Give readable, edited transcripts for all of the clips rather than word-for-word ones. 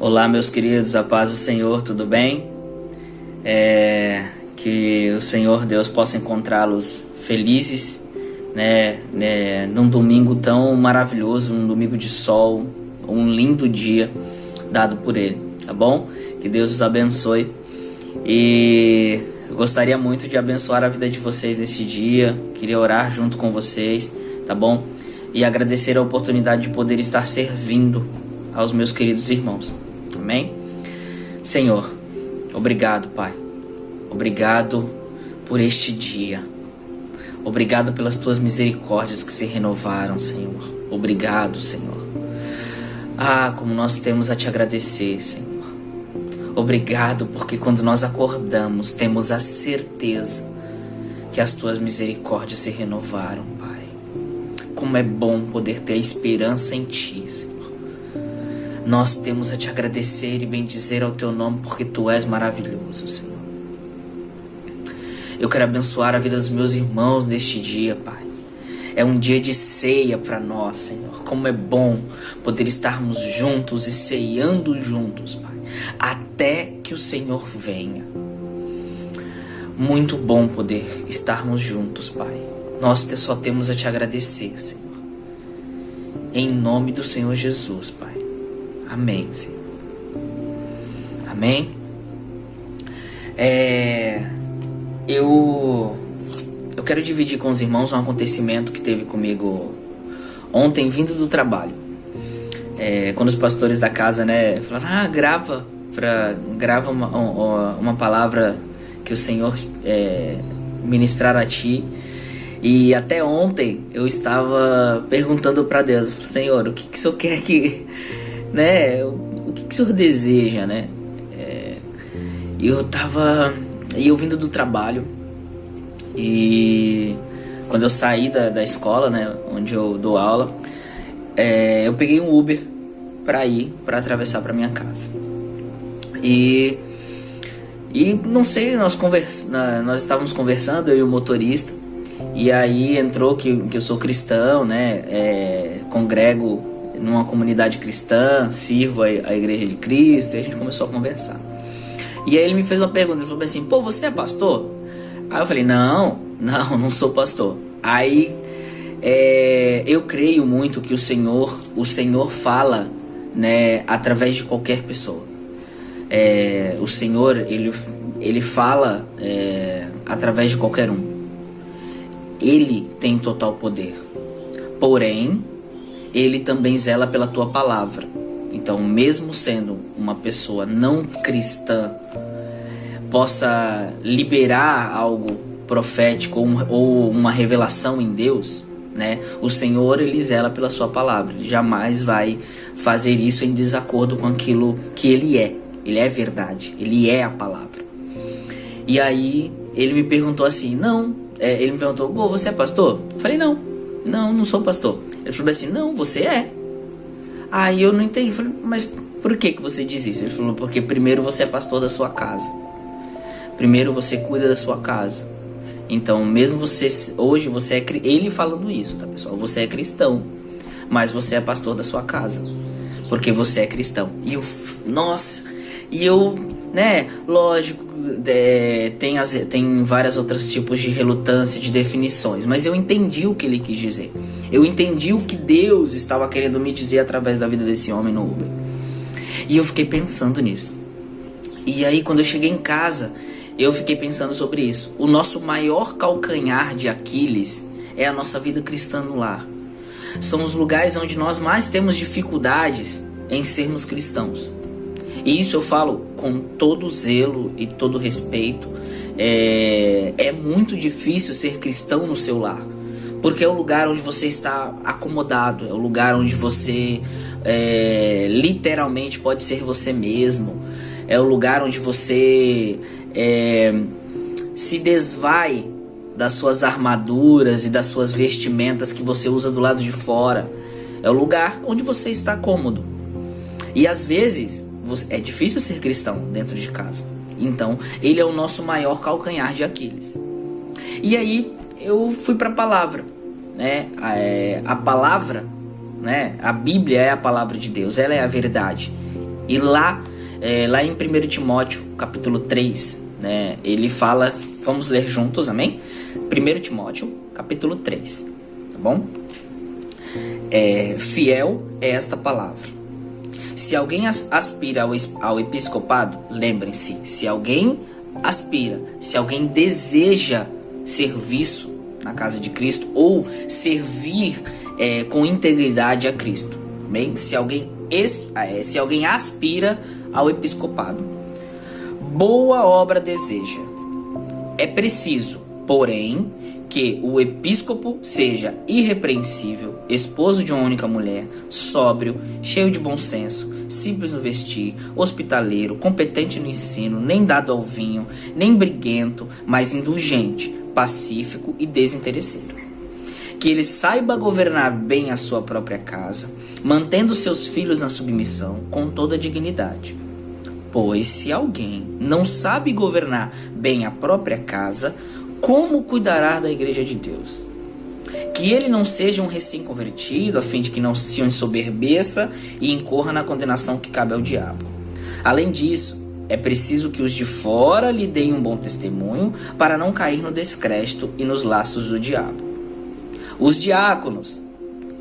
Olá, meus queridos, a paz do Senhor, tudo bem? Que o Senhor Deus possa encontrá-los felizes, num domingo tão maravilhoso, um domingo de sol, um lindo dia dado por Ele, tá bom? Que Deus os abençoe e eu gostaria muito de abençoar a vida de vocês nesse dia, queria orar junto com vocês, tá bom? E agradecer a oportunidade de poder estar servindo aos meus queridos irmãos. Amém? Senhor, obrigado, Pai. Obrigado por este dia. Obrigado pelas tuas misericórdias que se renovaram, Senhor. Obrigado, Senhor. Como nós temos a te agradecer, Senhor. Obrigado porque quando nós acordamos, temos a certeza que as tuas misericórdias se renovaram, Pai. Como é bom poder ter a esperança em ti, Senhor. Nós temos a te agradecer e bendizer ao teu nome porque tu és maravilhoso, Senhor. Eu quero abençoar a vida dos meus irmãos neste dia, Pai. É um dia de ceia para nós, Senhor. Como é bom poder estarmos juntos e ceando juntos, Pai. Até que o Senhor venha. Muito bom poder estarmos juntos, Pai. Nós só temos a te agradecer, Senhor. Em nome do Senhor Jesus, Pai. Amém, Senhor. Amém. Eu quero dividir com os irmãos um acontecimento que teve comigo ontem, vindo do trabalho. Quando os pastores da casa, falaram, grava uma palavra que o Senhor ministrar a ti. E até ontem eu estava perguntando para Deus, Senhor, o que o Senhor quer que... o que o Senhor deseja, eu vindo do trabalho e quando eu saí da escola, onde eu dou aula, eu peguei um Uber para atravessar para minha casa e não sei, nós estávamos conversando, eu e o motorista, e aí entrou que eu sou cristão, congrego numa comunidade cristã, sirvo a Igreja de Cristo, e a gente começou a conversar. E aí ele me fez uma pergunta, ele falou assim, você é pastor? Aí eu falei, não sou pastor. Aí eu creio muito que o Senhor fala, através de qualquer pessoa. O Senhor, ele fala através de qualquer um. Ele tem total poder. Porém, Ele também zela pela tua palavra. Então, mesmo sendo uma pessoa não cristã, possa liberar algo profético ou uma revelação em Deus, o Senhor, Ele zela pela sua palavra. Ele jamais vai fazer isso em desacordo com aquilo que Ele é. Ele é verdade. Ele é a palavra. E aí, ele me perguntou assim, ele me perguntou, você é pastor? Eu falei, não sou pastor. Ele falou assim, não, você é. Aí eu não entendi, eu falei, mas por que você diz isso? Ele falou, porque primeiro você é pastor da sua casa. Primeiro você cuida da sua casa. Então, mesmo hoje você é... Ele falando isso, tá, pessoal? Você é cristão, mas você é pastor da sua casa. Porque você é cristão. E eu, lógico, tem vários outros tipos de relutância, de definições, mas eu entendi o que ele quis dizer. Eu entendi o que Deus estava querendo me dizer através da vida desse homem no Uber. E eu fiquei pensando nisso. E aí, quando eu cheguei em casa, eu fiquei pensando sobre isso. O nosso maior calcanhar de Aquiles é a nossa vida cristã no lar. São os lugares onde nós mais temos dificuldades em sermos cristãos. E isso eu falo com todo zelo e todo respeito. É muito difícil ser cristão no seu lar, porque é o lugar onde você está acomodado, é o lugar onde você literalmente pode ser você mesmo, é o lugar onde você se desvai das suas armaduras e das suas vestimentas que você usa do lado de fora. É o lugar onde você está cômodo. E às vezes é difícil ser cristão dentro de casa. Então, ele é o nosso maior calcanhar de Aquiles. E aí, eu fui para a palavra. A palavra, a Bíblia é a palavra de Deus. Ela é a verdade. E lá em 1 Timóteo, capítulo 3, né, ele fala, vamos ler juntos, amém? 1 Timóteo, capítulo 3, tá bom? Fiel é esta palavra. Se alguém aspira ao episcopado, lembrem-se, se alguém aspira, se alguém deseja serviço na casa de Cristo ou servir com integridade a Cristo, bem? Se alguém aspira ao episcopado, boa obra deseja. É preciso, porém, que o episcopo seja irrepreensível, esposo de uma única mulher, sóbrio, cheio de bom senso, simples no vestir, hospitaleiro, competente no ensino, nem dado ao vinho, nem briguento, mas indulgente, pacífico e desinteresseiro. Que ele saiba governar bem a sua própria casa, mantendo seus filhos na submissão com toda a dignidade. Pois se alguém não sabe governar bem a própria casa, como cuidará da igreja de Deus? Que ele não seja um recém-convertido, a fim de que não se ensoberbeça e incorra na condenação que cabe ao diabo. Além disso, é preciso que os de fora lhe deem um bom testemunho para não cair no descrédito e nos laços do diabo. Os diáconos,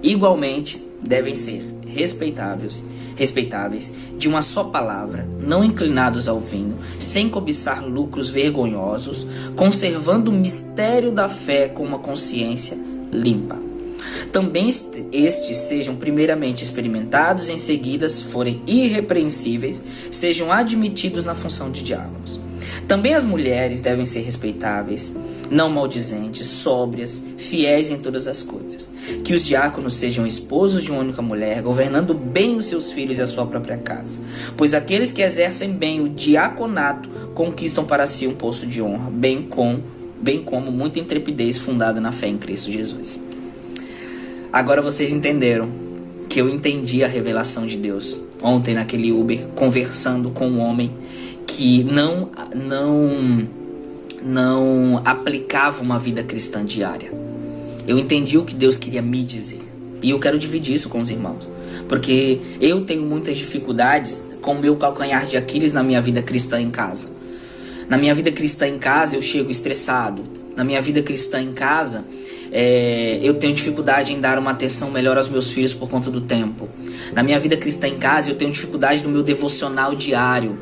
igualmente, devem ser respeitáveis, de uma só palavra, não inclinados ao vinho, sem cobiçar lucros vergonhosos, conservando o mistério da fé com uma consciência limpa. Também estes sejam primeiramente experimentados, em seguida, se forem irrepreensíveis, sejam admitidos na função de diáconos. Também as mulheres devem ser respeitáveis, não maldizentes, sóbrias, fiéis em todas as coisas. Que os diáconos sejam esposos de uma única mulher, governando bem os seus filhos e a sua própria casa. Pois aqueles que exercem bem o diaconato conquistam para si um posto de honra, bem como muita intrepidez fundada na fé em Cristo Jesus. Agora vocês entenderam que eu entendi a revelação de Deus ontem naquele Uber, conversando com um homem que não aplicava uma vida cristã diária. Eu entendi o que Deus queria me dizer. E eu quero dividir isso com os irmãos. Porque eu tenho muitas dificuldades com o meu calcanhar de Aquiles na minha vida cristã em casa. Na minha vida cristã em casa eu chego estressado. Na minha vida cristã em casa eu tenho dificuldade em dar uma atenção melhor aos meus filhos por conta do tempo. Na minha vida cristã em casa eu tenho dificuldade no meu devocional diário.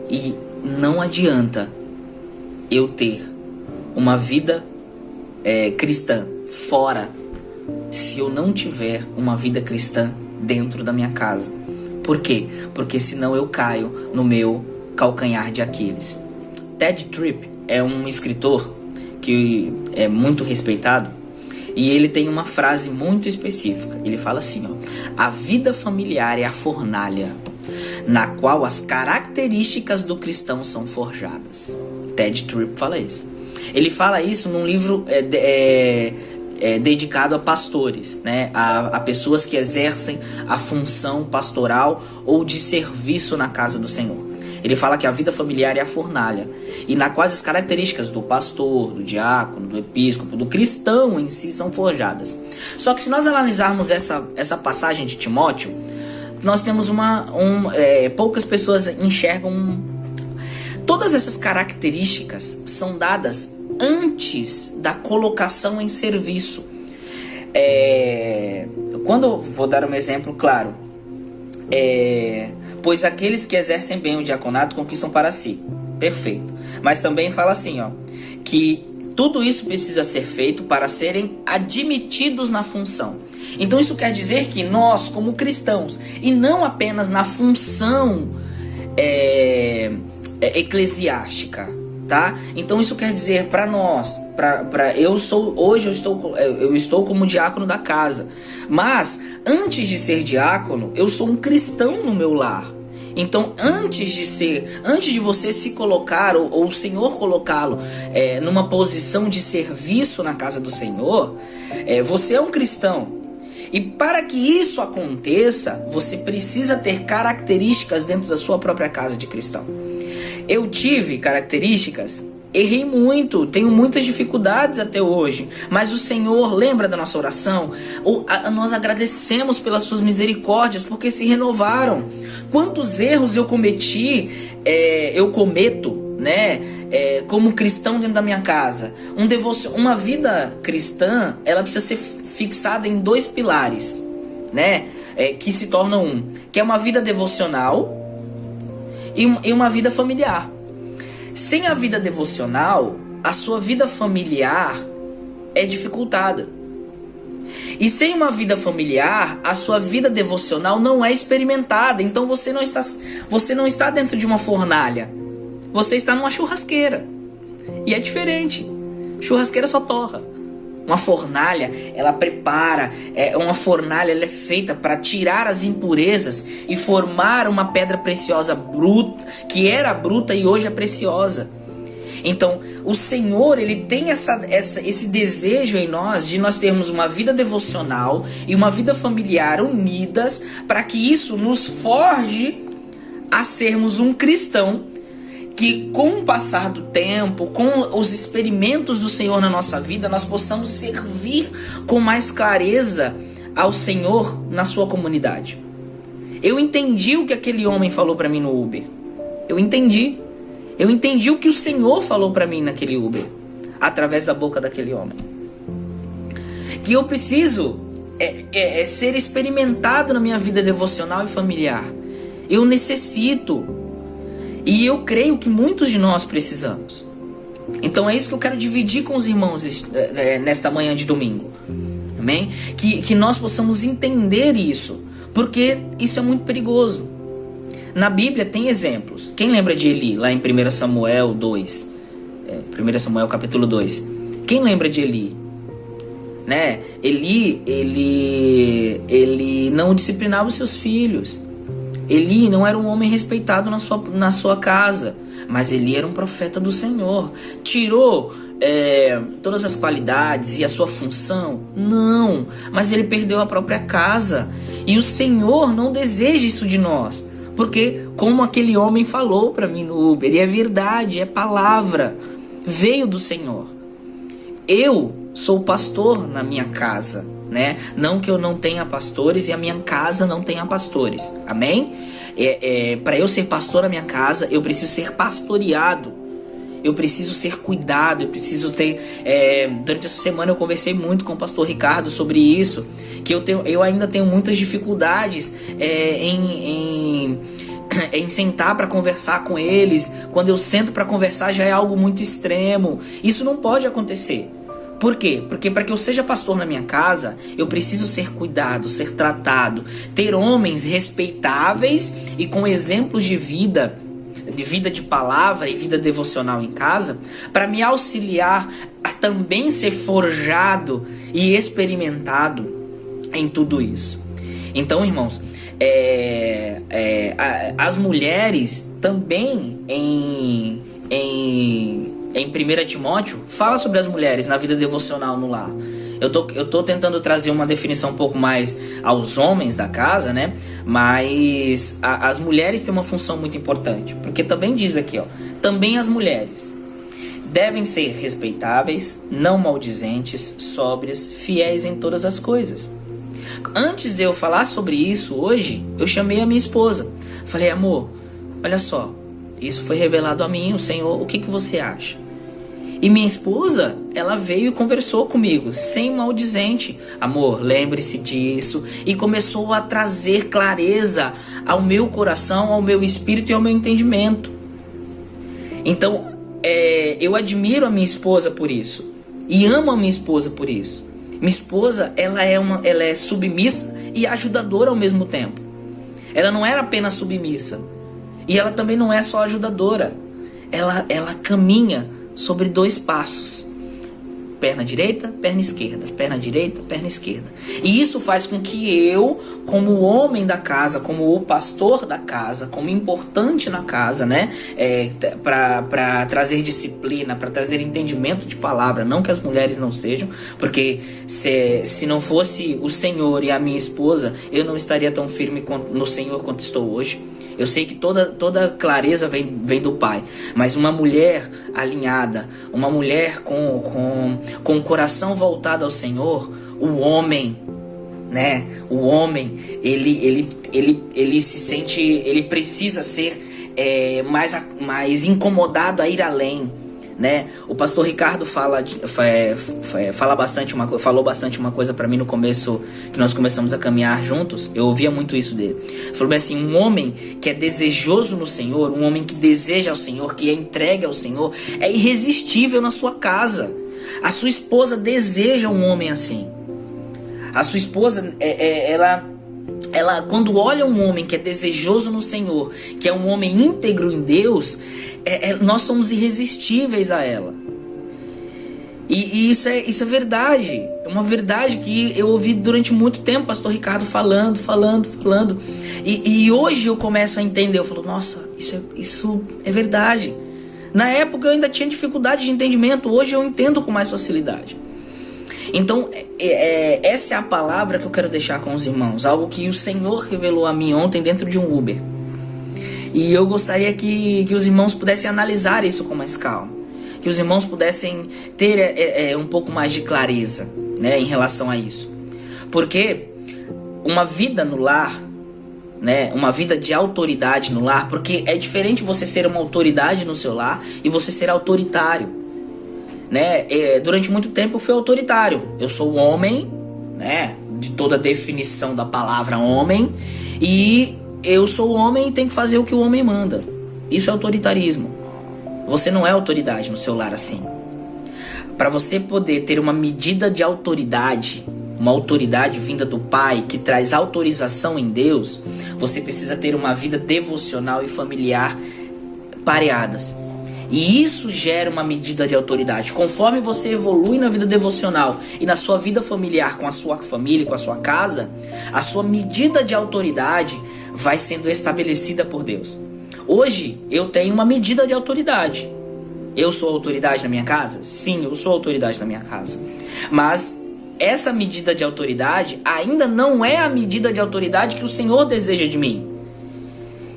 E não adianta eu ter uma vida cristã fora se eu não tiver uma vida cristã dentro da minha casa. Por quê? Porque senão eu caio no meu calcanhar de Aquiles. Ted Tripp é um escritor que é muito respeitado e ele tem uma frase muito específica. Ele fala assim, a vida familiar é a fornalha na qual as características do cristão são forjadas. Ted Tripp fala isso. Ele fala isso num livro dedicado a pastores, né? A pessoas que exercem a função pastoral ou de serviço na casa do Senhor. Ele fala que a vida familiar é a fornalha, e na qual as características do pastor, do diácono, do episcopo, do cristão em si são forjadas. Só que se nós analisarmos essa passagem de Timóteo, nós temos poucas pessoas enxergam. Todas essas características são dadas antes da colocação em serviço. Quando vou dar um exemplo claro, pois aqueles que exercem bem o diaconato conquistam para si. Perfeito. Mas também fala assim, que tudo isso precisa ser feito para serem admitidos na função. Então isso quer dizer que nós, como cristãos, e não apenas na função eclesiástica, tá? Então isso quer dizer para nós, eu estou como diácono da casa, mas antes de ser diácono, eu sou um cristão no meu lar. Então antes de você se colocar ou o Senhor colocá-lo numa posição de serviço na casa do Senhor, você é um cristão. E para que isso aconteça, você precisa ter características dentro da sua própria casa de cristão. Eu tive características errei muito, tenho muitas dificuldades até hoje, mas o Senhor lembra da nossa oração? Nós agradecemos pelas suas misericórdias, porque se renovaram. Quantos erros eu cometi, eu cometo, né? Como cristão dentro da minha casa. Uma vida cristã, ela precisa ser fixada em 2 pilares, né? Que se tornam um, que é uma vida devocional e uma vida familiar. Sem a vida devocional, a sua vida familiar é dificultada. E sem uma vida familiar, a sua vida devocional não é experimentada. Então você não está dentro de uma fornalha. Você está numa churrasqueira. E é diferente. Churrasqueira só torra. Uma fornalha, ela prepara. Uma fornalha, ela é feita para tirar as impurezas e formar uma pedra preciosa bruta, que era bruta e hoje é preciosa. Então, o Senhor, ele tem esse desejo em nós, de nós termos uma vida devocional e uma vida familiar unidas, para que isso nos forge a sermos um cristão que, com o passar do tempo, com os experimentos do Senhor na nossa vida, nós possamos servir com mais clareza ao Senhor na sua comunidade. Eu entendi o que aquele homem falou para mim no Uber. Eu entendi o que o Senhor falou para mim naquele Uber, através da boca daquele homem. Que eu preciso ser experimentado na minha vida devocional e familiar. Eu necessito. E eu creio que muitos de nós precisamos. Então é isso que eu quero dividir com os irmãos nesta manhã de domingo. Amém? Que nós possamos entender isso. Porque isso é muito perigoso. Na Bíblia tem exemplos. Quem lembra de Eli, lá em 1 Samuel 2? 1 Samuel capítulo 2. Quem lembra de Eli? Né? Ele não disciplinava os seus filhos. Eli não era um homem respeitado na sua casa, mas Eli era um profeta do Senhor. Tirou todas as qualidades e a sua função? Não, mas ele perdeu a própria casa. E o Senhor não deseja isso de nós, porque como aquele homem falou para mim no Uber, e é verdade, é palavra, veio do Senhor. Eu sou pastor na minha casa, né? Não que eu não tenha pastores e a minha casa não tenha pastores. Amém? Para eu ser pastor na minha casa, eu preciso ser pastoreado. Eu preciso ser cuidado. Eu preciso ter... durante essa semana eu conversei muito com o pastor Ricardo sobre isso. Que eu ainda tenho muitas dificuldades em sentar para conversar com eles. Quando eu sento para conversar já é algo muito extremo. Isso não pode acontecer. Por quê? Porque para que eu seja pastor na minha casa, eu preciso ser cuidado, ser tratado, ter homens respeitáveis e com exemplos de vida de palavra e vida devocional em casa, para me auxiliar a também ser forjado e experimentado em tudo isso. Então, irmãos, as mulheres também em 1 Timóteo fala sobre as mulheres na vida devocional no lar. Eu tô tentando trazer uma definição um pouco mais aos homens da casa, né? Mas as mulheres têm uma função muito importante, porque também diz aqui, ó, também as mulheres devem ser respeitáveis, não maldizentes, sóbrias, fiéis em todas as coisas. Antes de eu falar sobre isso hoje, eu chamei a minha esposa. Falei, amor, olha só, isso foi revelado a mim, o Senhor, o que você acha? E minha esposa, ela veio e conversou comigo, sem maldizente. Amor, lembre-se disso. E começou a trazer clareza ao meu coração, ao meu espírito e ao meu entendimento. Então, eu admiro a minha esposa por isso. E amo a minha esposa por isso. Minha esposa, ela é submissa e ajudadora ao mesmo tempo. Ela não era apenas submissa. E ela também não é só ajudadora. Ela caminha sobre 2 passos. Perna direita, perna esquerda. Perna direita, perna esquerda. E isso faz com que eu, como homem da casa, como o pastor da casa, como importante na casa, né? Para trazer disciplina, para trazer entendimento de palavra. Não que as mulheres não sejam, porque se não fosse o Senhor e a minha esposa, eu não estaria tão firme no Senhor quanto estou hoje. Eu sei que toda clareza vem do Pai. Mas uma mulher alinhada, uma mulher com o coração voltado ao Senhor, o homem, né? O homem, ele se sente, ele precisa ser mais incomodado a ir além, né? O pastor Ricardo falou bastante uma coisa para mim no começo, que nós começamos a caminhar juntos. Eu ouvia muito isso dele. Falou bem assim: um homem que é desejoso no Senhor, um homem que deseja ao Senhor, que é entregue ao Senhor, é irresistível na sua casa. A sua esposa deseja um homem assim. A sua esposa, ela quando olha um homem que é desejoso no Senhor, que é um homem íntegro em Deus, nós somos irresistíveis a ela. E isso é verdade. É uma verdade que eu ouvi durante muito tempo o pastor Ricardo falando. E hoje eu começo a entender. Eu falo, nossa, isso é verdade. Na época eu ainda tinha dificuldade de entendimento. Hoje eu entendo com mais facilidade. Então, essa é a palavra que eu quero deixar com os irmãos. Algo que o Senhor revelou a mim ontem dentro de um Uber. E eu gostaria que os irmãos pudessem analisar isso com mais calma. Que os irmãos pudessem ter um pouco mais de clareza, né, em relação a isso. Porque uma vida no lar, né, uma vida de autoridade no lar, porque é diferente você ser uma autoridade no seu lar e você ser autoritário. Né? Durante muito tempo eu fui autoritário. Eu sou homem, né, de toda a definição da palavra homem, e eu sou homem e tenho que fazer o que o homem manda. Isso é autoritarismo. Você não é autoridade no seu lar assim. Para você poder ter uma medida de autoridade, uma autoridade vinda do Pai, que traz autorização em Deus, você precisa ter uma vida devocional e familiar pareadas. E isso gera uma medida de autoridade. Conforme você evolui na vida devocional e na sua vida familiar com a sua família, com a sua casa, a sua medida de autoridade vai sendo estabelecida por Deus. Hoje eu tenho uma medida de autoridade. Eu sou autoridade na minha casa? Sim, eu sou autoridade na minha casa. Mas essa medida de autoridade ainda não é a medida de autoridade que o Senhor deseja de mim.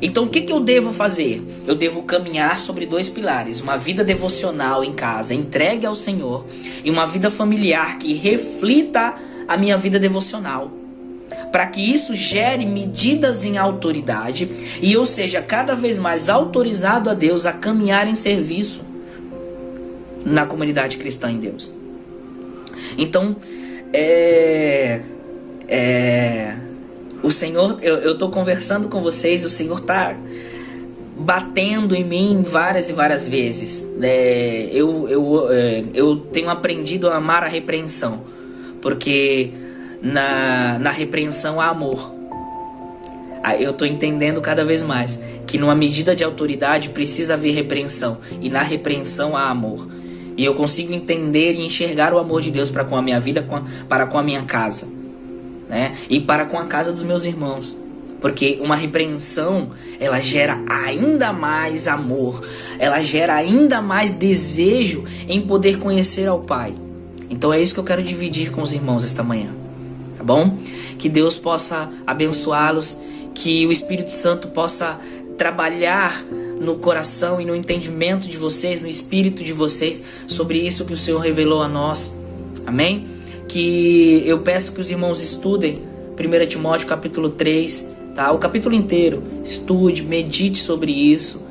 Então o que eu devo fazer? Eu devo caminhar sobre dois pilares: uma vida devocional em casa, entregue ao Senhor, e uma vida familiar que reflita a minha vida devocional, para que isso gere medidas em autoridade e eu seja cada vez mais autorizado a Deus a caminhar em serviço na comunidade cristã em Deus. Então, o Senhor, eu estou conversando com vocês, o Senhor está batendo em mim várias e várias vezes. Eu tenho aprendido a amar a repreensão, porque na repreensão há amor. Eu estou entendendo cada vez mais que numa medida de autoridade precisa haver repreensão, e na repreensão há amor. E eu consigo entender e enxergar o amor de Deus para com a minha vida, para com a minha casa, né? E para com a casa dos meus irmãos. Porque uma repreensão, ela gera ainda mais amor, ela gera ainda mais desejo em poder conhecer ao Pai. Então é isso que eu quero dividir com os irmãos esta manhã, tá bom? Que Deus possa abençoá-los, que o Espírito Santo possa trabalhar no coração e no entendimento de vocês, no espírito de vocês, sobre isso que o Senhor revelou a nós, amém? Que eu peço que os irmãos estudem 1 Timóteo capítulo 3, tá? O capítulo inteiro, estude, medite sobre isso.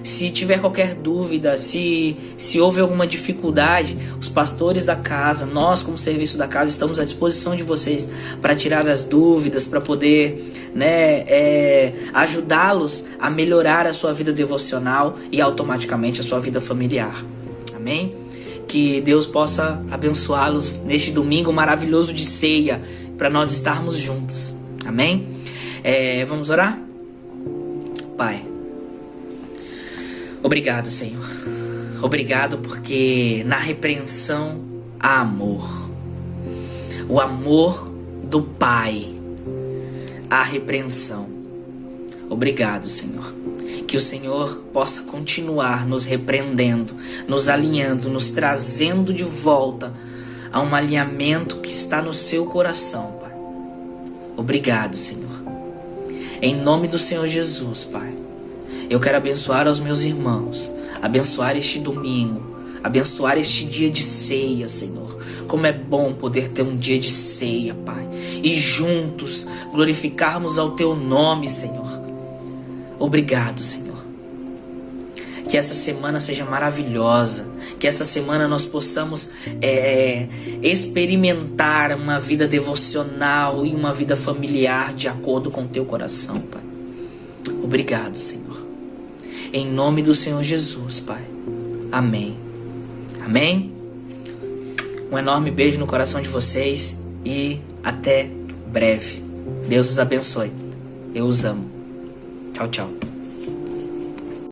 Se tiver qualquer dúvida, se houve alguma dificuldade, os pastores da casa, nós como serviço da casa, estamos à disposição de vocês para tirar as dúvidas, para poder, né, ajudá-los a melhorar a sua vida devocional e automaticamente a sua vida familiar, amém? Que Deus possa abençoá-los neste domingo maravilhoso de ceia, para nós estarmos juntos, amém? Vamos orar? Pai, obrigado, Senhor. Obrigado porque na repreensão há amor. O amor do Pai. A repreensão. Obrigado, Senhor. Que o Senhor possa continuar nos repreendendo, nos alinhando, nos trazendo de volta a um alinhamento que está no seu coração, Pai. Obrigado, Senhor. Em nome do Senhor Jesus, Pai. Eu quero abençoar os meus irmãos, abençoar este domingo, abençoar este dia de ceia, Senhor. Como é bom poder ter um dia de ceia, Pai, e juntos glorificarmos ao Teu nome, Senhor. Obrigado, Senhor. Que essa semana seja maravilhosa, que essa semana nós possamos experimentar uma vida devocional e uma vida familiar de acordo com o Teu coração, Pai. Obrigado, Senhor. Em nome do Senhor Jesus, Pai. Amém. Amém. Um enorme beijo no coração de vocês e até breve. Deus os abençoe. Eu os amo. Tchau, tchau.